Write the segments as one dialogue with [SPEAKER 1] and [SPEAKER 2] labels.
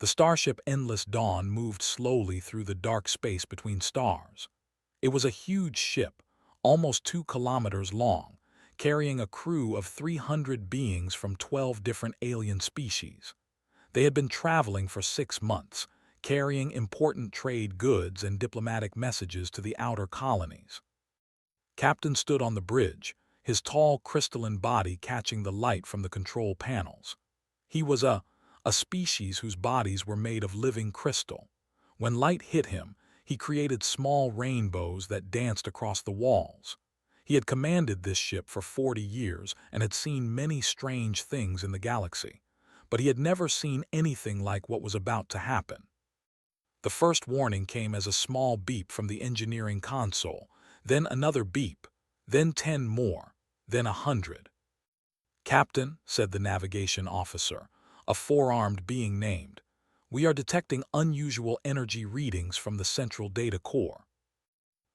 [SPEAKER 1] The starship Endless Dawn moved slowly through the dark space between stars. It was a huge ship, almost 2 kilometers long, carrying a crew of 300 beings from 12 different alien species. They had been traveling for 6 months, carrying important trade goods and diplomatic messages to the outer colonies. Captain stood on the bridge, his tall crystalline body catching the light from the control panels. He was a species whose bodies were made of living crystal. When light hit him, he created small rainbows that danced across the walls. He had commanded this ship for 40 years and had seen many strange things in the galaxy, but he had never seen anything like what was about to happen. The first warning came as a small beep from the engineering console, then another beep, then 10 more, then 100. "Captain," said the navigation officer, a four-armed being named, "we are detecting unusual energy readings from the central data core."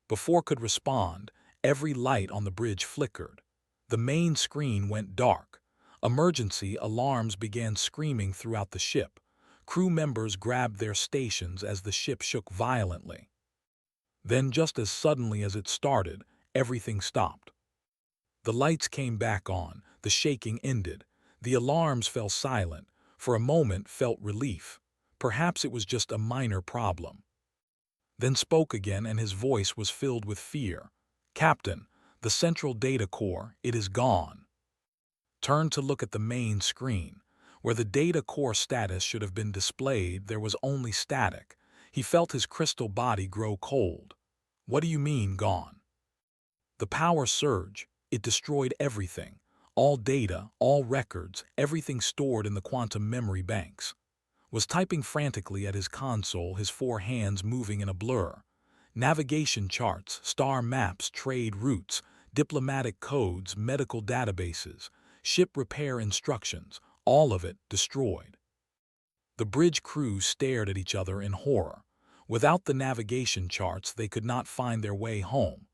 [SPEAKER 1] Before could respond, every light on the bridge flickered. The main screen went dark. Emergency alarms began screaming throughout the ship. Crew members grabbed their stations as the ship shook violently. Then, just as suddenly as it started, everything stopped. The lights came back on, the shaking ended, the alarms fell silent. For a moment felt relief. Perhaps it was just a minor problem. Then spoke again, and his voice was filled with fear. "Captain, the central data core, it is gone." Turned to look at the main screen. Where the data core status should have been displayed, there was only static. He felt his crystal body grow cold. "What do you mean, gone?" "The power surge. It destroyed everything. All data, all records, everything stored in the quantum memory banks." Was typing frantically at his console, his four hands moving in a blur. Navigation charts, star maps, trade routes, diplomatic codes, medical databases, ship repair instructions, all of it destroyed. The bridge crew stared at each other in horror. Without the navigation charts, they could not find their way home.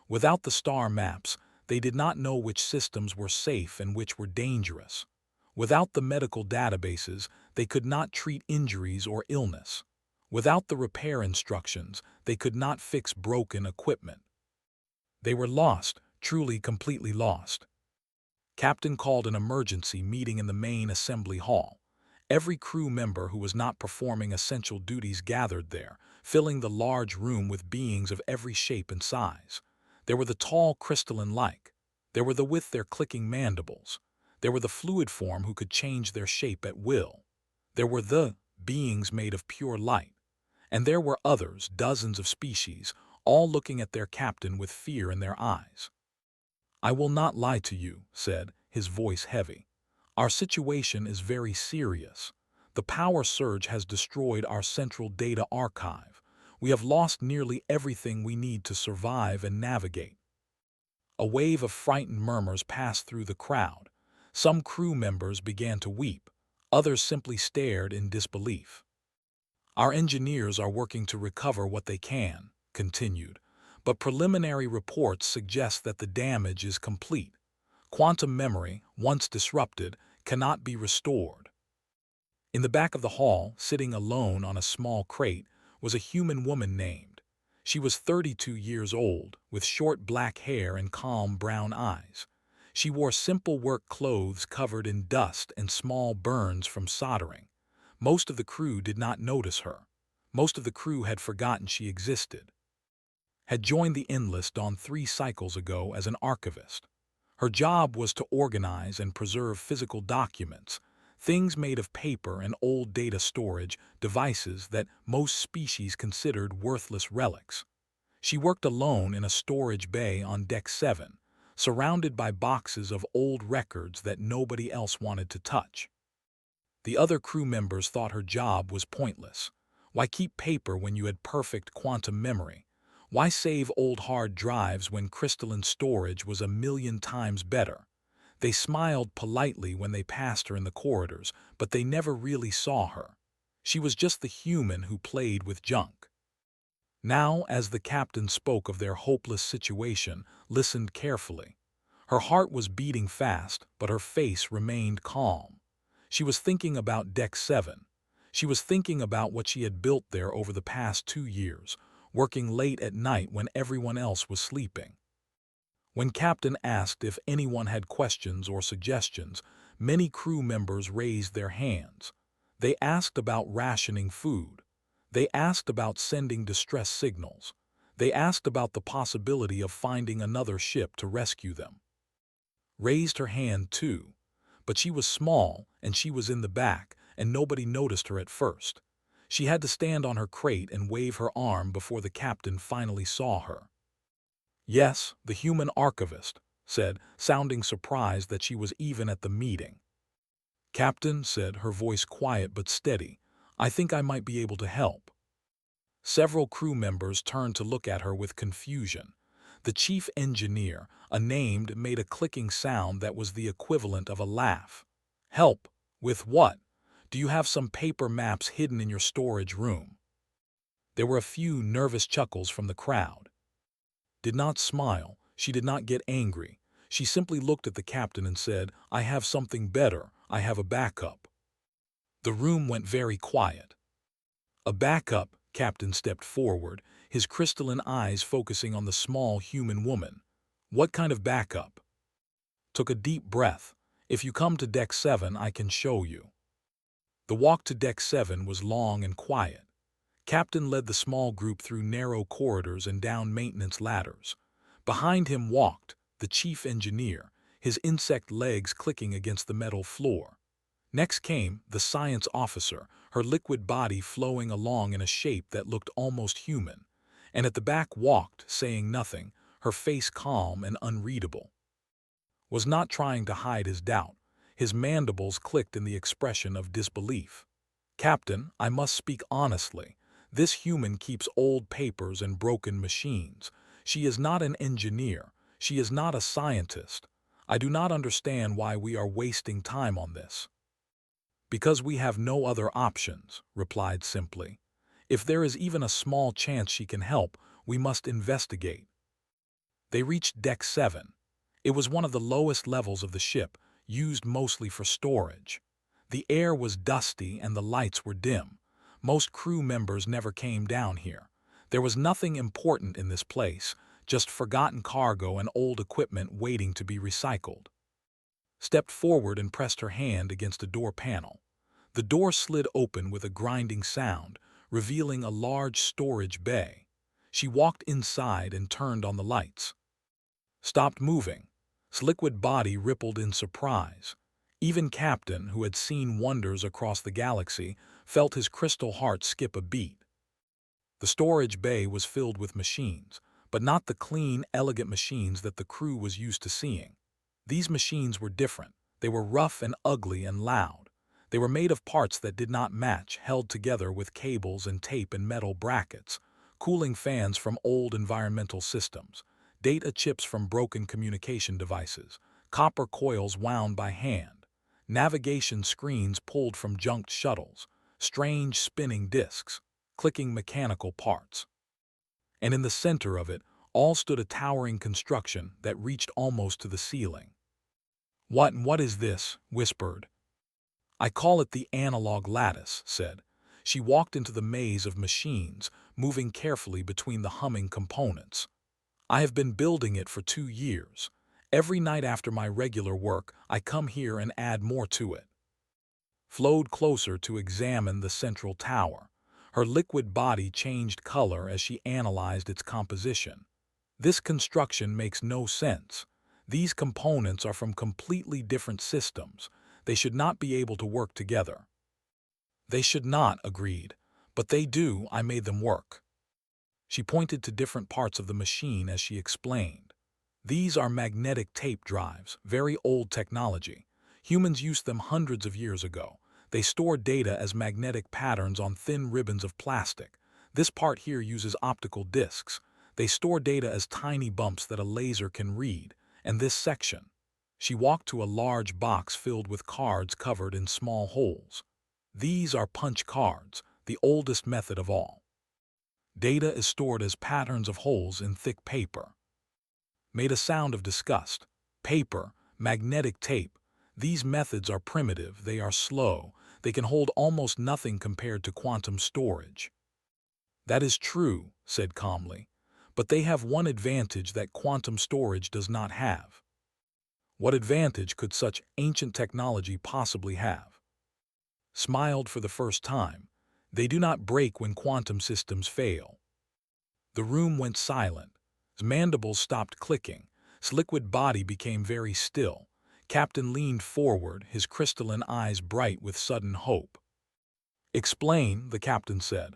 [SPEAKER 1] Without the star maps, they did not know which systems were safe and which were dangerous. Without the medical databases, they could not treat injuries or illness. Without the repair instructions, they could not fix broken equipment. They were lost, truly completely lost. Captain called an emergency meeting in the main assembly hall. Every crew member who was not performing essential duties gathered there, filling the large room with beings of every shape and size. There were the tall crystalline-like. There were the with their clicking mandibles. There were the fluid form who could change their shape at will. There were the beings made of pure light. And there were others, dozens of species, all looking at their captain with fear in their eyes. "I will not lie to you," said, his voice heavy. "Our situation is very serious. The power surge has destroyed our central data archive. We have lost nearly everything we need to survive and navigate." A wave of frightened murmurs passed through the crowd. Some crew members began to weep. Others simply stared in disbelief. "Our engineers are working to recover what they can," continued, "but preliminary reports suggest that the damage is complete. Quantum memory, once disrupted, cannot be restored." In the back of the hall, sitting alone on a small crate, was a human woman named. She was 32 years old, with short black hair and calm brown eyes. She wore simple work clothes covered in dust and small burns from soldering. Most of the crew did not notice her. Most of the crew had forgotten she existed. Had joined the Endless Dawn 3 cycles ago as an archivist. Her job was to organize and preserve physical documents, things made of paper and old data storage devices that most species considered worthless relics. She worked alone in a storage bay on Deck 7, surrounded by boxes of old records that nobody else wanted to touch. The other crew members thought her job was pointless. Why keep paper when you had perfect quantum memory? Why save old hard drives when crystalline storage was 1,000,000 times better? They smiled politely when they passed her in the corridors, but they never really saw her. She was just the human who played with junk. Now, as the captain spoke of their hopeless situation, listened carefully. Her heart was beating fast, but her face remained calm. She was thinking about Deck 7. She was thinking about what she had built there over the past 2 years, working late at night when everyone else was sleeping. When Captain asked if anyone had questions or suggestions, many crew members raised their hands. They asked about rationing food. They asked about sending distress signals. They asked about the possibility of finding another ship to rescue them. Raised her hand too, but she was small and she was in the back and nobody noticed her at first. She had to stand on her crate and wave her arm before the captain finally saw her. "Yes, the human archivist," said, sounding surprised that she was even at the meeting. "Captain," said, her voice quiet but steady, "I think I might be able to help." Several crew members turned to look at her with confusion. The chief engineer, unnamed, made a clicking sound that was the equivalent of a laugh. "Help? With what? Do you have some paper maps hidden in your storage room?" There were a few nervous chuckles from the crowd. Did not smile, she did not get angry. She simply looked at the captain and said, "I have something better, I have a backup." The room went very quiet. "A backup?" Captain stepped forward, his crystalline eyes focusing on the small human woman. "What kind of backup?" Took a deep breath. "If you come to Deck 7, I can show you." The walk to Deck 7 was long and quiet. Captain led the small group through narrow corridors and down maintenance ladders. Behind him walked the chief engineer, his insect legs clicking against the metal floor. Next came the science officer, her liquid body flowing along in a shape that looked almost human. And at the back walked, saying nothing, her face calm and unreadable. Was not trying to hide his doubt. His mandibles clicked in the expression of disbelief. "Captain, I must speak honestly. This human keeps old papers and broken machines. She is not an engineer. She is not a scientist. I do not understand why we are wasting time on this." "Because we have no other options," replied simply. "If there is even a small chance she can help, we must investigate." They reached Deck 7. It was one of the lowest levels of the ship, used mostly for storage. The air was dusty and the lights were dim. Most crew members never came down here. There was nothing important in this place, just forgotten cargo and old equipment waiting to be recycled. Stepped forward and pressed her hand against a door panel. The door slid open with a grinding sound, revealing a large storage bay. She walked inside and turned on the lights. Stopped moving. His liquid body rippled in surprise. Even Captain, who had seen wonders across the galaxy, felt his crystal heart skip a beat. The storage bay was filled with machines, but not the clean, elegant machines that the crew was used to seeing. These machines were different. They were rough and ugly and loud. They were made of parts that did not match, held together with cables and tape and metal brackets, cooling fans from old environmental systems, data chips from broken communication devices, copper coils wound by hand, navigation screens pulled from junked shuttles, strange spinning discs, clicking mechanical parts. And in the center of it all stood a towering construction that reached almost to the ceiling. What is this?" whispered. "I call it the analog lattice," said. She walked into the maze of machines, moving carefully between the humming components. "I have been building it for 2 years. Every night after my regular work, I come here and add more to it." Flowed closer to examine the central tower. Her liquid body changed color as she analyzed its composition. "This construction makes no sense. These components are from completely different systems. They should not be able to work together." "They should not," agreed. "But they do, I made them work." She pointed to different parts of the machine as she explained. "These are magnetic tape drives, very old technology. Humans used them hundreds of years ago. They store data as magnetic patterns on thin ribbons of plastic. This part here uses optical discs. They store data as tiny bumps that a laser can read. And this section." She walked to a large box filled with cards covered in small holes. "These are punch cards, the oldest method of all. Data is stored as patterns of holes in thick paper." Made a sound of disgust. "Paper, magnetic tape. These methods are primitive, they are slow, They can hold almost nothing compared to quantum storage. That is true, said calmly, but they have one advantage that quantum storage does not have. What advantage could such ancient technology possibly have? Smiled for the first time. They do not break when quantum systems fail. The room went silent. His mandibles stopped clicking. His liquid body became very still. Captain leaned forward, his crystalline eyes bright with sudden hope. Explain, the captain said.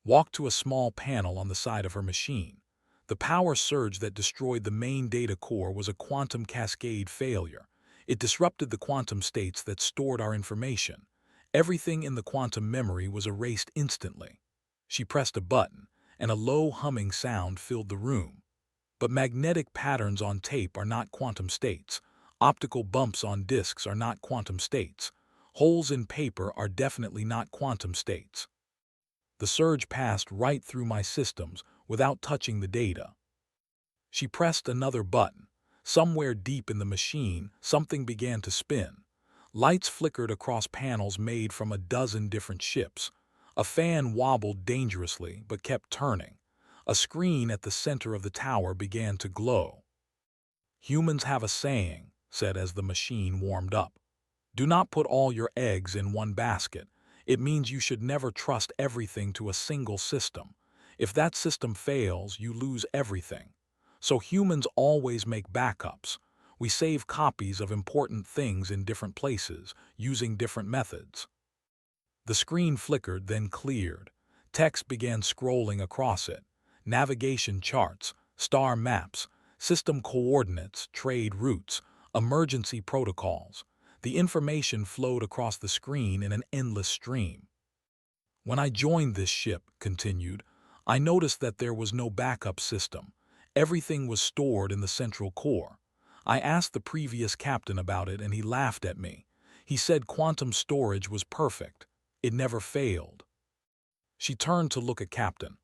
[SPEAKER 1] Walked to a small panel on the side of her machine. The power surge that destroyed the main data core was a quantum cascade failure. It disrupted the quantum states that stored our information. Everything in the quantum memory was erased instantly. She pressed a button, and a low humming sound filled the room. But magnetic patterns on tape are not quantum states. Optical bumps on disks are not quantum states. Holes in paper are definitely not quantum states. The surge passed right through my systems without touching the data. She pressed another button. Somewhere deep in the machine, something began to spin. Lights flickered across panels made from a dozen different ships. A fan wobbled dangerously but kept turning. A screen at the center of the tower began to glow. Humans have a saying, said as the machine warmed up. Do not put all your eggs in one basket. It means you should never trust everything to a single system. If that system fails, you lose everything. So humans always make backups. We save copies of important things in different places, using different methods. The screen flickered, then cleared. Text began scrolling across it. Navigation charts, star maps, system coordinates, trade routes, emergency protocols. The information flowed across the screen in an endless stream. When I joined this ship, continued, I noticed that there was no backup system. Everything was stored in the central core. I asked the previous captain about it and he laughed at me. He said quantum storage was perfect. It never failed. She turned to look at Captain.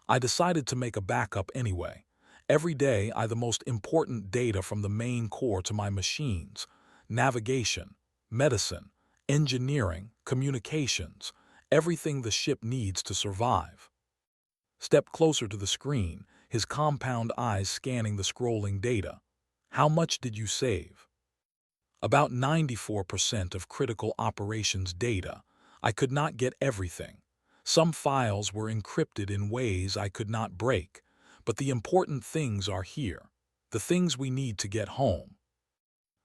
[SPEAKER 1] I decided to make a backup anyway. Every day, the most important data from the main core to my machines. Navigation, medicine, engineering, communications, everything the ship needs to survive. Stepped closer to the screen, his compound eyes scanning the scrolling data. How much did you save? About 94% of critical operations data. I could not get everything. Some files were encrypted in ways I could not break, but the important things are here, the things we need to get home.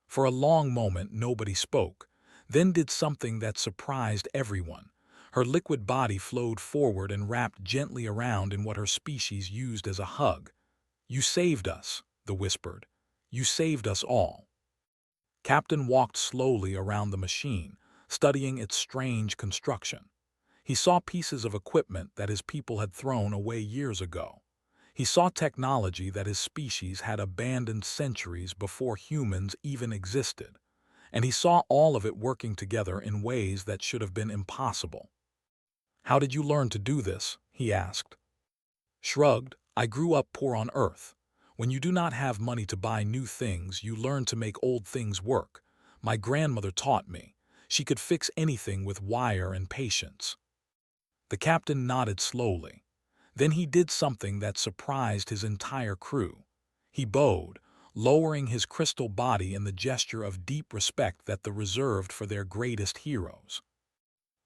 [SPEAKER 1] For a long moment, nobody spoke, then did something that surprised everyone. Her liquid body flowed forward and wrapped gently around in what her species used as a hug. You saved us, the whispered. You saved us all. Captain walked slowly around the machine, studying its strange construction. He saw pieces of equipment that his people had thrown away years ago. He saw technology that his species had abandoned centuries before humans even existed. And he saw all of it working together in ways that should have been impossible. How did you learn to do this? He asked. Shrugged, I grew up poor on Earth. When you do not have money to buy new things, you learn to make old things work. My grandmother taught me. She could fix anything with wire and patience. The captain nodded slowly. Then he did something that surprised his entire crew. He bowed, lowering his crystal body in the gesture of deep respect that the reserved for their greatest heroes.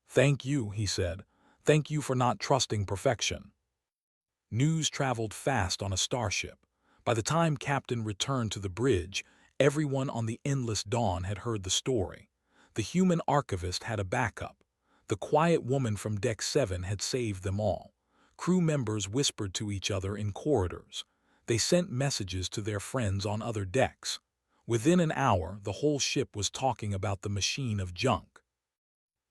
[SPEAKER 1] Thank you, he said. Thank you for not trusting perfection. News traveled fast on a starship. By the time Captain returned to the bridge, everyone on the endless dawn had heard the story. The human archivist had a backup. The quiet woman from Deck 7 had saved them all. Crew members whispered to each other in corridors. They sent messages to their friends on other decks. Within an hour, the whole ship was talking about the machine of junk.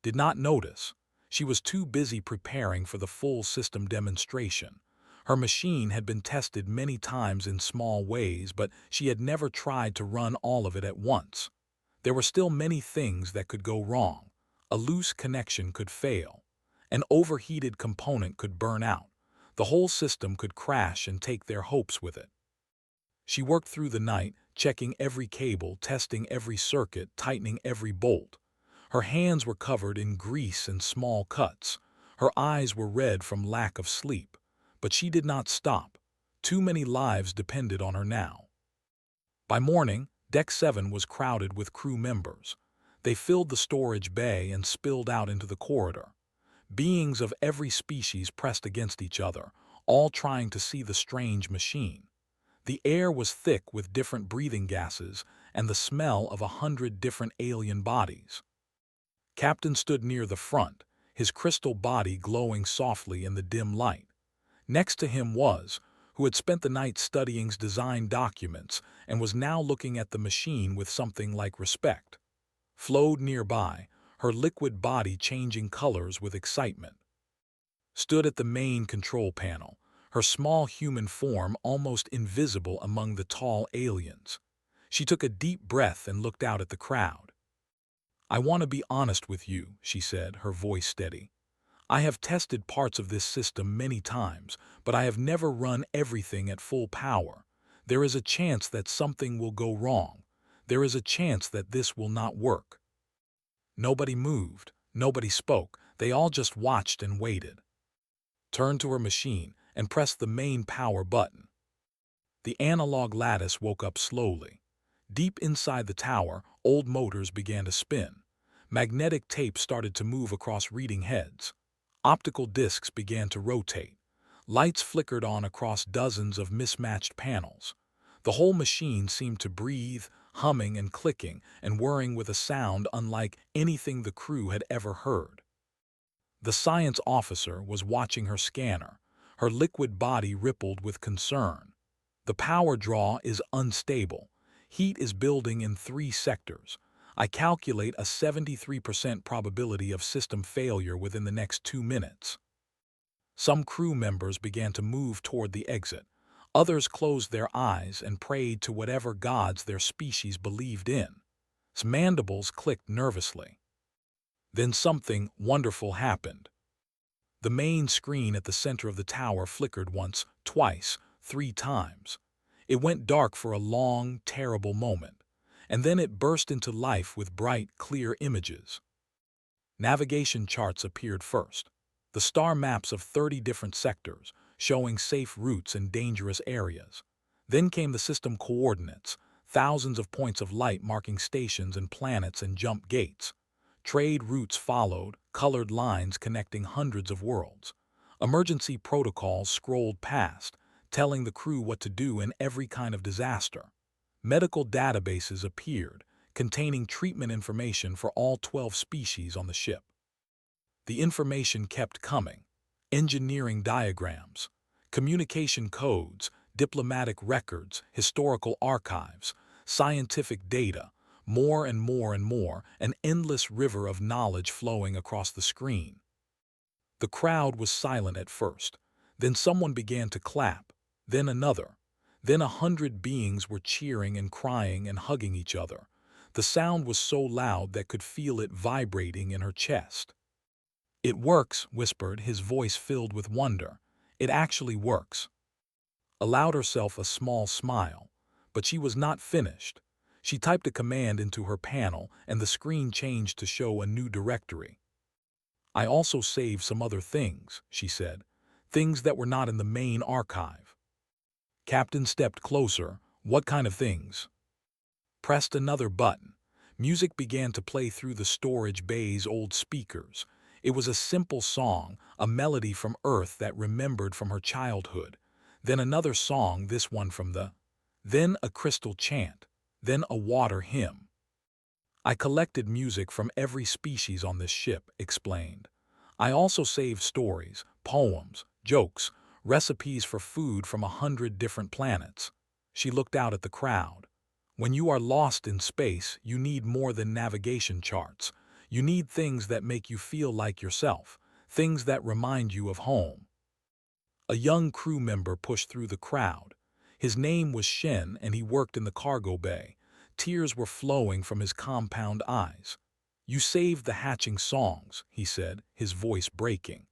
[SPEAKER 1] Did not notice. She was too busy preparing for the full system demonstration. Her machine had been tested many times in small ways, but she had never tried to run all of it at once. There were still many things that could go wrong. A loose connection could fail. An overheated component could burn out. The whole system could crash and take their hopes with it. She worked through the night, checking every cable, testing every circuit, tightening every bolt. Her hands were covered in grease and small cuts. Her eyes were red from lack of sleep. But she did not stop. Too many lives depended on her now. By morning, Deck 7 was crowded with crew members. They filled the storage bay and spilled out into the corridor. Beings of every species pressed against each other, all trying to see the strange machine. The air was thick with different breathing gases and the smell of 100 different alien bodies. Captain stood near the front, his crystal body glowing softly in the dim light. Next to him was, who had spent the night studying design documents and was now looking at the machine with something like respect. Flowed nearby, her liquid body changing colors with excitement. Stood at the main control panel, her small human form almost invisible among the tall aliens. She took a deep breath and looked out at the crowd. "I want to be honest with you," she said, her voice steady. "I have tested parts of this system many times, but I have never run everything at full power. There is a chance that something will go wrong. There is a chance that this will not work." Nobody moved, nobody spoke, they all just watched and waited. Turned to her machine and pressed the main power button. The analog lattice woke up slowly. Deep inside the tower, old motors began to spin. Magnetic tape started to move across reading heads. Optical discs began to rotate. Lights flickered on across dozens of mismatched panels. The whole machine seemed to breathe, humming and clicking and whirring with a sound unlike anything the crew had ever heard. The science officer was watching her scanner. Her liquid body rippled with concern. "The power draw is unstable. Heat is building in 3 sectors. I calculate a 73% probability of system failure within the next 2 minutes." Some crew members began to move toward the exit. Others closed their eyes and prayed to whatever gods their species believed in. Mandibles clicked nervously. Then something wonderful happened. The main screen at the center of the tower flickered once, twice, 3 times. It went dark for a long, terrible moment, and then it burst into life with bright, clear images. Navigation charts appeared first. The star maps of 30 different sectors, showing safe routes and dangerous areas. Then came the system coordinates, thousands of points of light marking stations and planets and jump gates. Trade routes followed, colored lines connecting hundreds of worlds. Emergency protocols scrolled past, telling the crew what to do in every kind of disaster. Medical databases appeared, containing treatment information for all 12 species on the ship. The information kept coming. Engineering diagrams, communication codes, diplomatic records, historical archives, scientific data, more and more and more, an endless river of knowledge flowing across the screen. The crowd was silent at first. Then someone began to clap, then another. Then 100 beings were cheering and crying and hugging each other. The sound was so loud that could feel it vibrating in her chest. "It works," whispered, his voice filled with wonder. "It actually works." Allowed herself a small smile, but she was not finished. She typed a command into her panel and the screen changed to show a new directory. "I also saved some other things," she said, "things that were not in the main archive." Captain stepped closer. "What kind of things?" Pressed another button. Music began to play through the storage bay's old speakers. It was a simple song, a melody from Earth that remembered from her childhood. Then another song, this one from the... Then a crystal chant. Then a water hymn. "I collected music from every species on this ship," explained. "I also saved stories, poems, jokes, recipes for food from 100 different planets." She looked out at the crowd. "When you are lost in space, you need more than navigation charts. You need things that make you feel like yourself, things that remind you of home." A young crew member pushed through the crowd. His name was Shen and he worked in the cargo bay. Tears were flowing from his compound eyes. "You saved the hatching songs," he said, his voice breaking.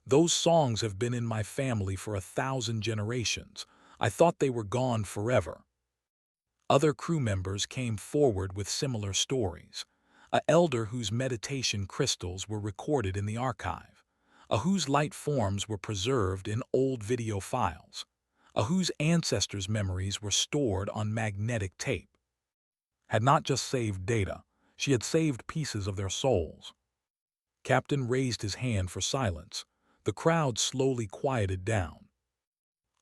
[SPEAKER 1] "Those songs have been in my family for 1,000 generations. I thought they were gone forever." Other crew members came forward with similar stories. a elder whose meditation crystals were recorded in the archive, a whose light forms were preserved in old video files, a whose ancestors' memories were stored on magnetic tape. Had not just saved data, she had saved pieces of their souls. Captain raised his hand for silence. The crowd slowly quieted down.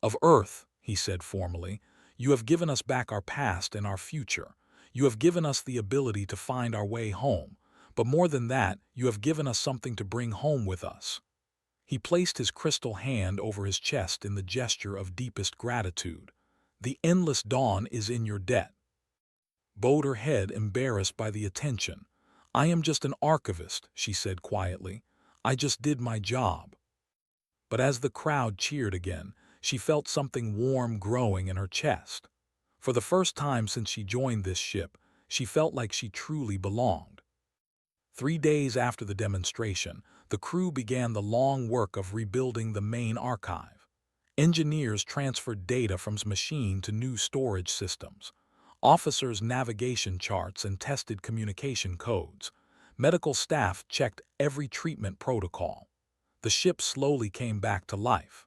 [SPEAKER 1] Of Earth, he said formally, you have given us back our past and our future. You have given us the ability to find our way home. But more than that, you have given us something to bring home with us. He placed his crystal hand over his chest in the gesture of deepest gratitude. The endless dawn is in your debt. Bowed her head, embarrassed by the attention. I am just an archivist, she said quietly. I just did my job. But as the crowd cheered again, she felt something warm growing in her chest. For the first time since she joined this ship, she felt like she truly belonged. 3 days after the demonstration, the crew began the long work of rebuilding the main archive. Engineers transferred data from machine to new storage systems. Officers' navigation charts and tested communication codes. Medical staff checked every treatment protocol. The ship slowly came back to life.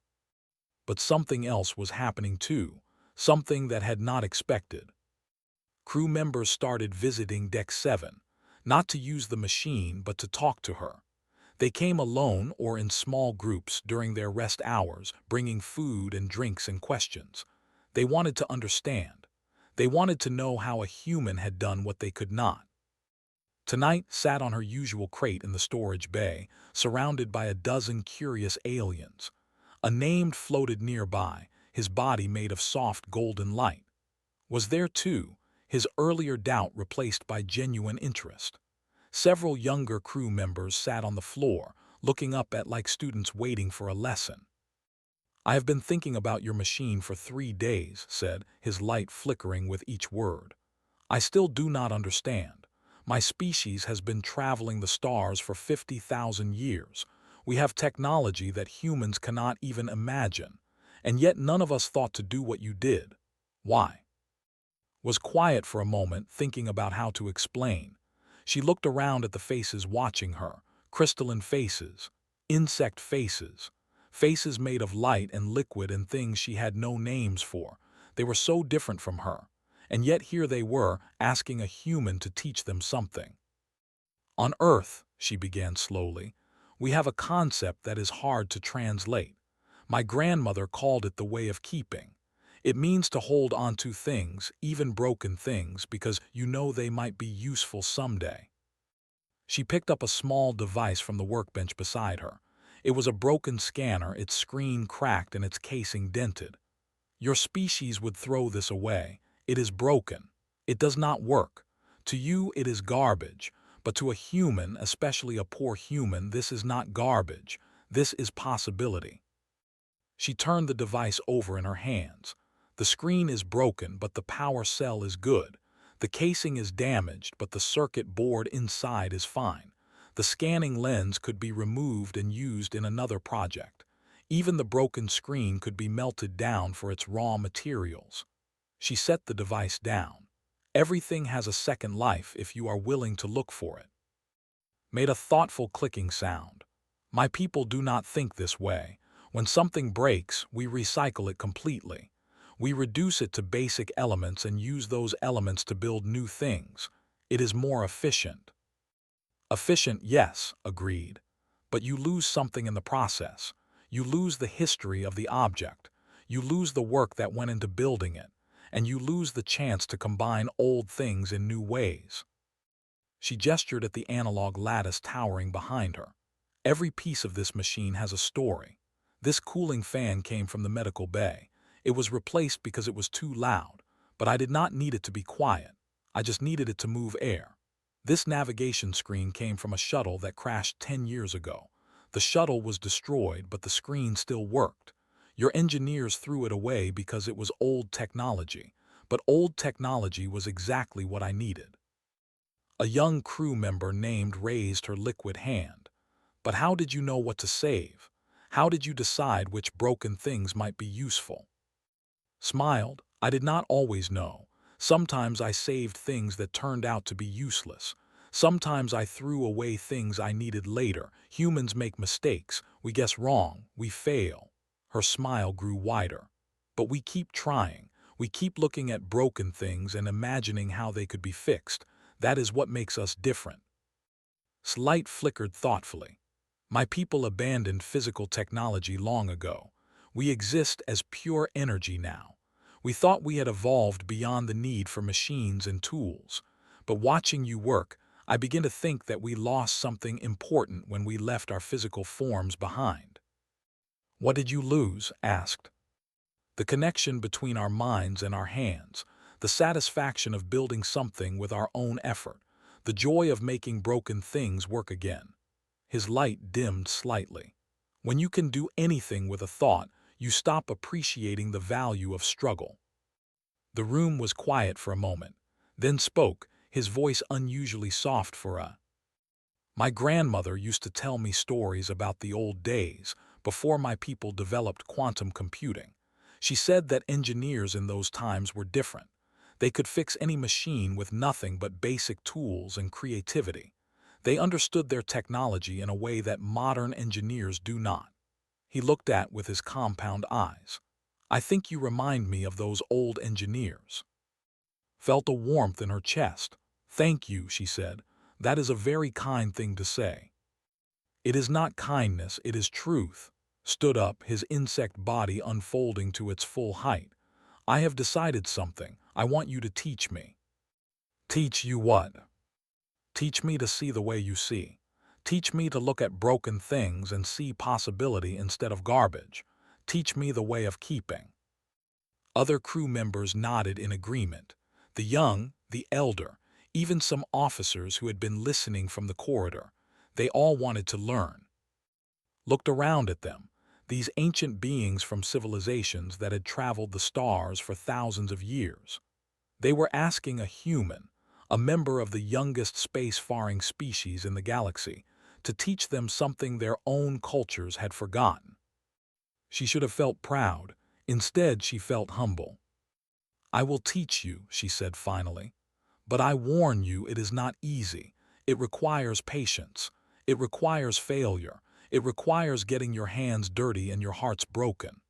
[SPEAKER 1] But something else was happening too, something that had not expected. Crew members started visiting Deck 7, not to use the machine but to talk to her. They came alone or in small groups during their rest hours, bringing food and drinks and questions. They wanted to understand. They wanted to know how a human had done what they could not. Tonight sat on her usual crate in the storage bay, surrounded by a dozen curious aliens. A named floated nearby, his body made of soft golden light. Was there too, his earlier doubt replaced by genuine interest. Several younger crew members sat on the floor, looking up at like students waiting for a lesson. I have been thinking about your machine for 3 days, said, his light flickering with each word. I still do not understand. My species has been traveling the stars for 50,000 years. We have technology that humans cannot even imagine, and yet none of us thought to do what you did. Why? Was quiet for a moment, thinking about how to explain. She looked around at the faces watching her, crystalline faces, insect faces, faces made of light and liquid and things she had no names for. They were so different from her, and yet here they were, asking a human to teach them something. On Earth, she began slowly, we have a concept that is hard to translate. My grandmother called it the way of keeping. It means to hold on to things, even broken things, because you know they might be useful someday. She picked up a small device from the workbench beside her. It was a broken scanner, its screen cracked and its casing dented. Your species would throw this away. It is broken. It does not work. To you, it is garbage. But to a human, especially a poor human, this is not garbage. This is possibility. She turned the device over in her hands. The screen is broken, but the power cell is good. The casing is damaged, but the circuit board inside is fine. The scanning lens could be removed and used in another project. Even the broken screen could be melted down for its raw materials. She set the device down. Everything has a second life if you are willing to look for it. Made a thoughtful clicking sound. My people do not think this way. When something breaks, we recycle it completely. We reduce it to basic elements and use those elements to build new things. It is more efficient. Efficient, yes, agreed. But you lose something in the process. You lose the history of the object. You lose the work that went into building it. And you lose the chance to combine old things in new ways. She gestured at the analog lattice towering behind her. Every piece of this machine has a story. This cooling fan came from the medical bay. It was replaced because it was too loud, but I did not need it to be quiet. I just needed it to move air. This navigation screen came from a shuttle that crashed 10 years ago. The shuttle was destroyed, but the screen still worked. Your engineers threw it away because it was old technology, but old technology was exactly what I needed. A young crew member named raised her liquid hand. But how did you know what to save? How did you decide which broken things might be useful? Smiled, I did not always know. Sometimes I saved things that turned out to be useless. Sometimes I threw away things I needed later. Humans make mistakes. We guess wrong. We fail. Her smile grew wider. But we keep trying. We keep looking at broken things and imagining how they could be fixed. That is what makes us different. Light flickered thoughtfully. My people abandoned physical technology long ago. We exist as pure energy now. We thought we had evolved beyond the need for machines and tools. But watching you work, I begin to think that we lost something important when we left our physical forms behind. What did you lose? Asked. The connection between our minds and our hands, the satisfaction of building something with our own effort, the joy of making broken things work again. His light dimmed slightly. When you can do anything with a thought, you stop appreciating the value of struggle. The room was quiet for a moment, then spoke, his voice unusually soft for a. My grandmother used to tell me stories about the old days, before my people developed quantum computing. She said that engineers in those times were different. They could fix any machine with nothing but basic tools and creativity. They understood their technology in a way that modern engineers do not. He looked at with his compound eyes. I think you remind me of those old engineers. Felt a warmth in her chest. Thank you, she said. That is a very kind thing to say. It is not kindness, it is truth. Stood up, his insect body unfolding to its full height. I have decided something. I want you to teach me. Teach you what? Teach me to see the way you see. Teach me to look at broken things and see possibility instead of garbage. Teach me the way of keeping. Other crew members nodded in agreement. The young, the elder, even some officers who had been listening from the corridor. They all wanted to learn. Looked around at them, these ancient beings from civilizations that had traveled the stars for thousands of years. They were asking a human, a member of the youngest space-faring species in the galaxy, to teach them something their own cultures had forgotten. She should have felt proud. Instead, she felt humble. I will teach you, she said finally. But I warn you, it is not easy. It requires patience. It requires failure. It requires getting your hands dirty and your hearts broken.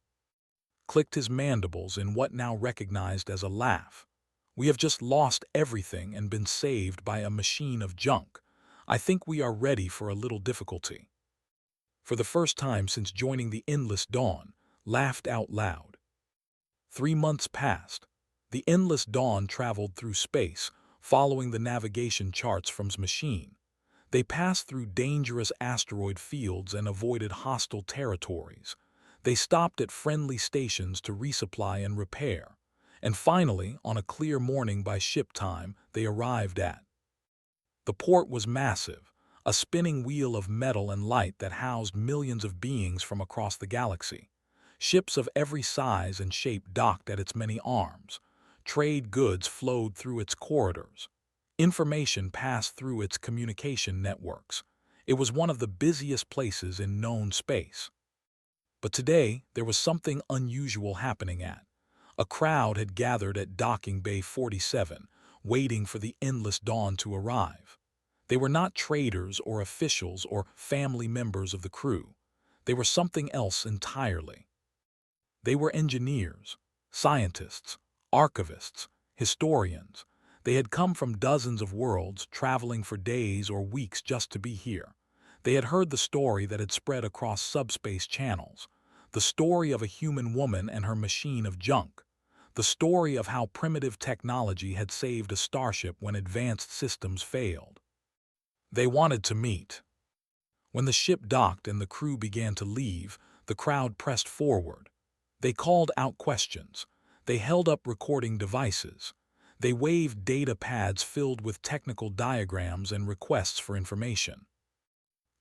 [SPEAKER 1] Clicked his mandibles in what now recognized as a laugh. We have just lost everything and been saved by a machine of junk. I think we are ready for a little difficulty. For the first time since joining the Endless Dawn, laughed out loud. 3 months passed. The Endless Dawn traveled through space, following the navigation charts from his machine. They passed through dangerous asteroid fields and avoided hostile territories. They stopped at friendly stations to resupply and repair. And finally, on a clear morning by ship time, they arrived at. The port was massive, a spinning wheel of metal and light that housed millions of beings from across the galaxy. Ships of every size and shape docked at its many arms. Trade goods flowed through its corridors. Information passed through its communication networks. It was one of the busiest places in known space. But today, there was something unusual happening at. A crowd had gathered at Docking Bay 47, waiting for the Endless Dawn to arrive. They were not traders or officials or family members of the crew. They were something else entirely. They were engineers, scientists, archivists, historians. They had come from dozens of worlds, traveling for days or weeks just to be here. They had heard the story that had spread across subspace channels, the story of a human woman and her machine of junk, the story of how primitive technology had saved a starship when advanced systems failed. They wanted to meet. When the ship docked and the crew began to leave, the crowd pressed forward. They called out questions. They held up recording devices. They waved data pads filled with technical diagrams and requests for information.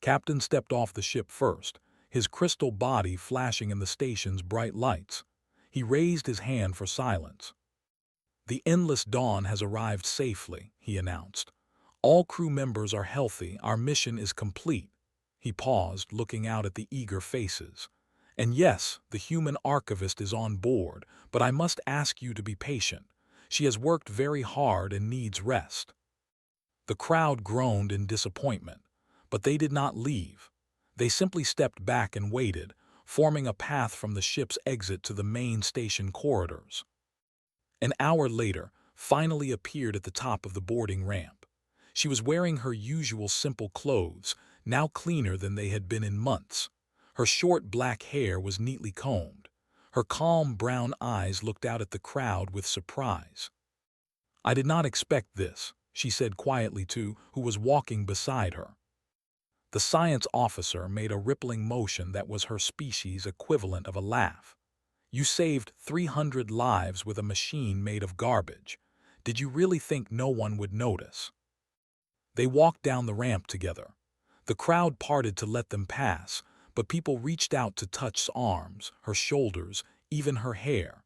[SPEAKER 1] Captain stepped off the ship first, his crystal body flashing in the station's bright lights. He raised his hand for silence. The Endless Dawn has arrived safely, he announced. All crew members are healthy, our mission is complete. He paused, looking out at the eager faces. And yes, the human archivist is on board, but I must ask you to be patient. She has worked very hard and needs rest. The crowd groaned in disappointment, but they did not leave. They simply stepped back and waited, forming a path from the ship's exit to the main station corridors. An hour later, finally appeared at the top of the boarding ramp. She was wearing her usual simple clothes, now cleaner than they had been in months. Her short black hair was neatly combed. Her calm brown eyes looked out at the crowd with surprise. "I did not expect this," she said quietly to who was walking beside her. The science officer made a rippling motion that was her species' equivalent of a laugh. "You saved 300 lives with a machine made of garbage. Did you really think no one would notice?" They walked down the ramp together. The crowd parted to let them pass, but people reached out to touch arms, her shoulders, even her hair.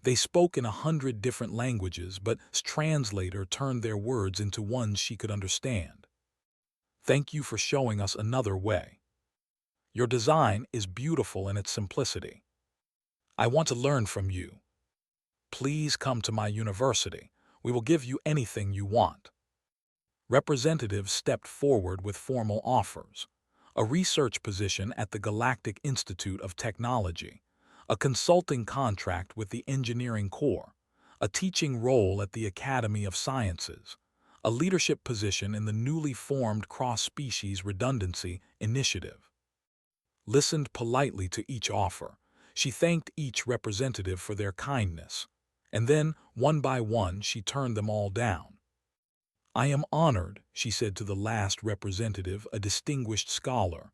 [SPEAKER 1] They spoke in 100 different languages, but s translator turned their words into ones she could understand. "Thank you for showing us another way. Your design is beautiful in its simplicity. I want to learn from you. Please come to my university. We will give you anything you want." Representatives stepped forward with formal offers: a research position at the Galactic Institute of Technology, a consulting contract with the Engineering Corps, a teaching role at the Academy of Sciences, a leadership position in the newly formed Cross-Species Redundancy Initiative. Listened politely to each offer. She thanked each representative for their kindness, and then, one by one, she turned them all down. "I am honored," she said to the last representative, a distinguished scholar,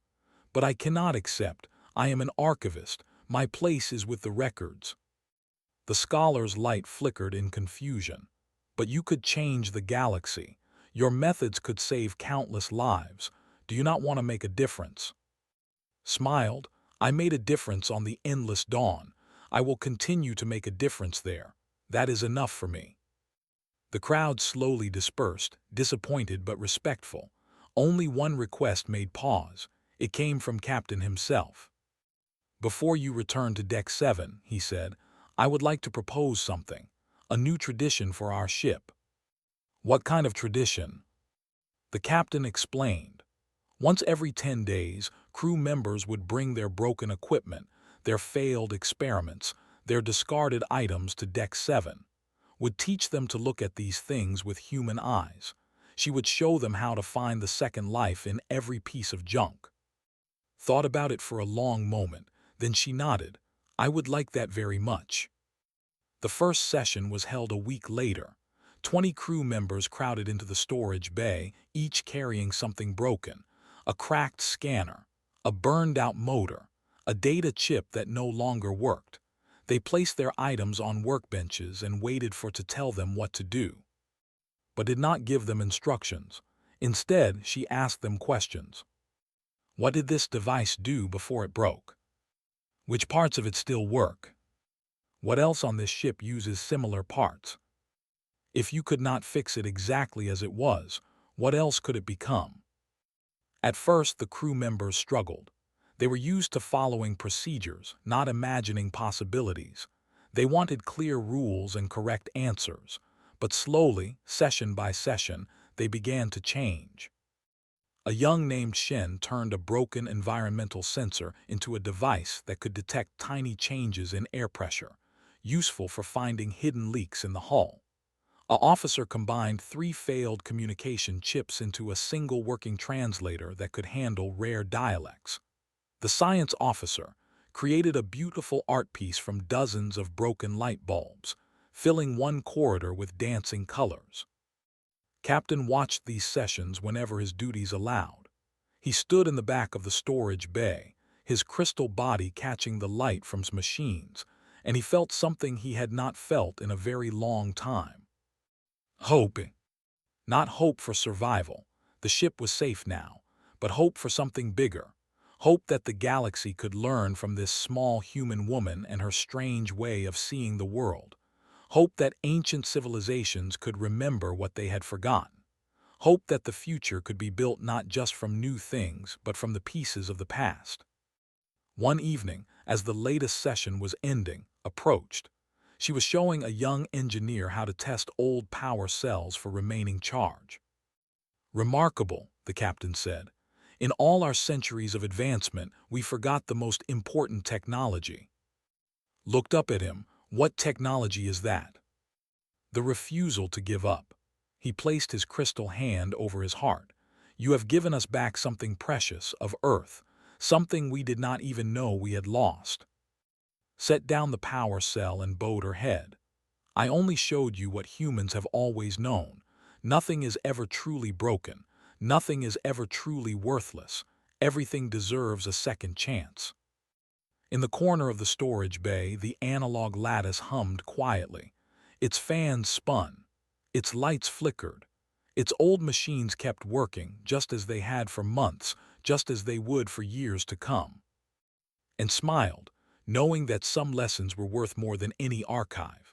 [SPEAKER 1] "but I cannot accept. I am an archivist. My place is with the records." The scholar's light flickered in confusion. "But you could change the galaxy. Your methods could save countless lives. Do you not want to make a difference?" Smiled, "I made a difference on the endless dawn. I will continue to make a difference there. That is enough for me." The crowd slowly dispersed, disappointed but respectful. Only one request made pause. It came from Captain himself. "Before you return to Deck 7, he said, "I would like to propose something, a new tradition for our ship." "What kind of tradition?" The captain explained. "Once every 10 days, crew members would bring their broken equipment, their failed experiments, their discarded items to Deck 7. Would teach them to look at these things with human eyes. She would show them how to find the second life in every piece of junk." Thought about it for a long moment, then she nodded. "I would like that very much." The first session was held a week later. 20 crew members crowded into the storage bay, each carrying something broken: a cracked scanner, a burned-out motor, a data chip that no longer worked. They placed their items on workbenches and waited for to tell them what to do, but did not give them instructions. Instead, she asked them questions. What did this device do before it broke? Which parts of it still work? What else on this ship uses similar parts? If you could not fix it exactly as it was, what else could it become? At first, the crew members struggled. They were used to following procedures, not imagining possibilities. They wanted clear rules and correct answers, but slowly, session by session, they began to change. A young named Shen turned a broken environmental sensor into a device that could detect tiny changes in air pressure, useful for finding hidden leaks in the hull. An officer combined 3 failed communication chips into a single working translator that could handle rare dialects. The science officer created a beautiful art piece from dozens of broken light bulbs, filling one corridor with dancing colors. Captain watched these sessions whenever his duties allowed. He stood in the back of the storage bay, his crystal body catching the light from machines, and he felt something he had not felt in a very long time. Hope. Not hope for survival. The ship was safe now, but hope for something bigger. Hope that the galaxy could learn from this small human woman and her strange way of seeing the world. Hope that ancient civilizations could remember what they had forgotten. Hope that the future could be built not just from new things, but from the pieces of the past. One evening, as the latest session was ending, approached. She was showing a young engineer how to test old power cells for remaining charge. Remarkable, the captain said. In all our centuries of advancement, we forgot the most important technology. Looked up at him. What technology is that? The refusal to give up. He placed his crystal hand over his heart. You have given us back something precious of Earth, something we did not even know we had lost. Set down the power cell and bowed her head. I only showed you what humans have always known. Nothing is ever truly broken. Nothing is ever truly worthless. Everything deserves a second chance. In the corner of the storage bay, the analog lattice hummed quietly. Its fans spun. Its lights flickered. Its old machines kept working, just as they had for months, just as they would for years to come. And smiled, knowing that some lessons were worth more than any archive.